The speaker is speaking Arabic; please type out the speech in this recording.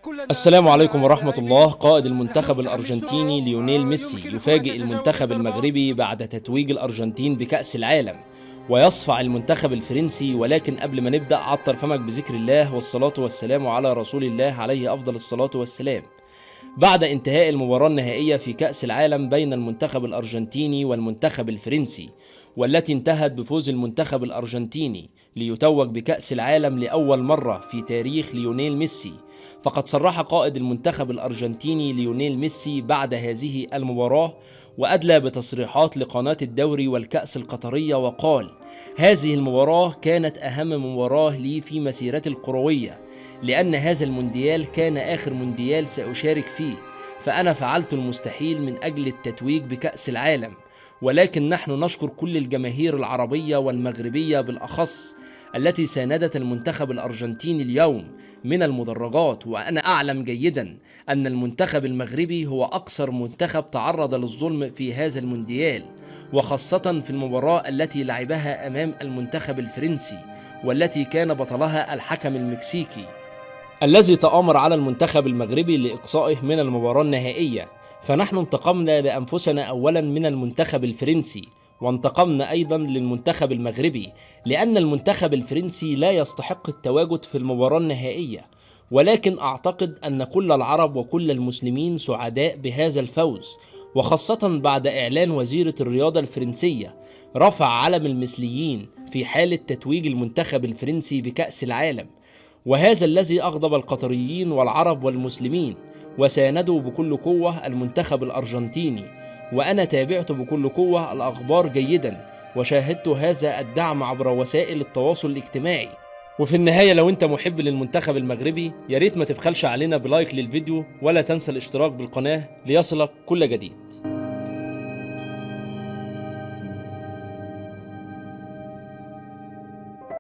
السلام عليكم ورحمة الله. قائد المنتخب الأرجنتيني ليونيل ميسي يفاجئ المنتخب المغربي بعد تتويج الأرجنتين بكأس العالم، ويصفع المنتخب الفرنسي. ولكن قبل ما نبدأ عطر فمك بذكر الله والصلاة والسلام على رسول الله عليه أفضل الصلاة والسلام. بعد انتهاء المباراة النهائية في كأس العالم بين المنتخب الأرجنتيني والمنتخب الفرنسي، والتي انتهت بفوز المنتخب الأرجنتيني ليتوج بكأس العالم لأول مرة في تاريخ ليونيل ميسي، فقد صرح قائد المنتخب الأرجنتيني ليونيل ميسي بعد هذه المباراة وأدلى بتصريحات لقناة الدوري والكأس القطرية، وقال: هذه المباراة كانت أهم مباراة لي في مسيرتي الكروية، لأن هذا المونديال كان آخر مونديال سأشارك فيه، فأنا فعلت المستحيل من أجل التتويج بكأس العالم. ولكن نحن نشكر كل الجماهير العربية والمغربية بالأخص التي ساندت المنتخب الأرجنتيني اليوم من المدرجات، وأنا أعلم جيدا أن المنتخب المغربي هو أكثر منتخب تعرض للظلم في هذا المونديال، وخاصة في المباراة التي لعبها أمام المنتخب الفرنسي، والتي كان بطلها الحكم المكسيكي الذي تآمر على المنتخب المغربي لإقصائه من المباراة النهائية. فنحن انتقمنا لأنفسنا أولا من المنتخب الفرنسي، وانتقمنا أيضا للمنتخب المغربي، لأن المنتخب الفرنسي لا يستحق التواجد في المباراة النهائية. ولكن أعتقد أن كل العرب وكل المسلمين سعداء بهذا الفوز، وخاصة بعد إعلان وزيرة الرياضة الفرنسية رفع علم المثليين في حالة تتويج المنتخب الفرنسي بكأس العالم، وهذا الذي أغضب القطريين والعرب والمسلمين، وساندوا بكل قوة المنتخب الأرجنتيني. وأنا تابعت بكل قوة الأخبار جيدا، وشاهدت هذا الدعم عبر وسائل التواصل الاجتماعي. وفي النهاية، لو انت محب للمنتخب المغربي، ياريت ما تبخلش علينا بلايك للفيديو، ولا تنسى الاشتراك بالقناة ليصلك كل جديد.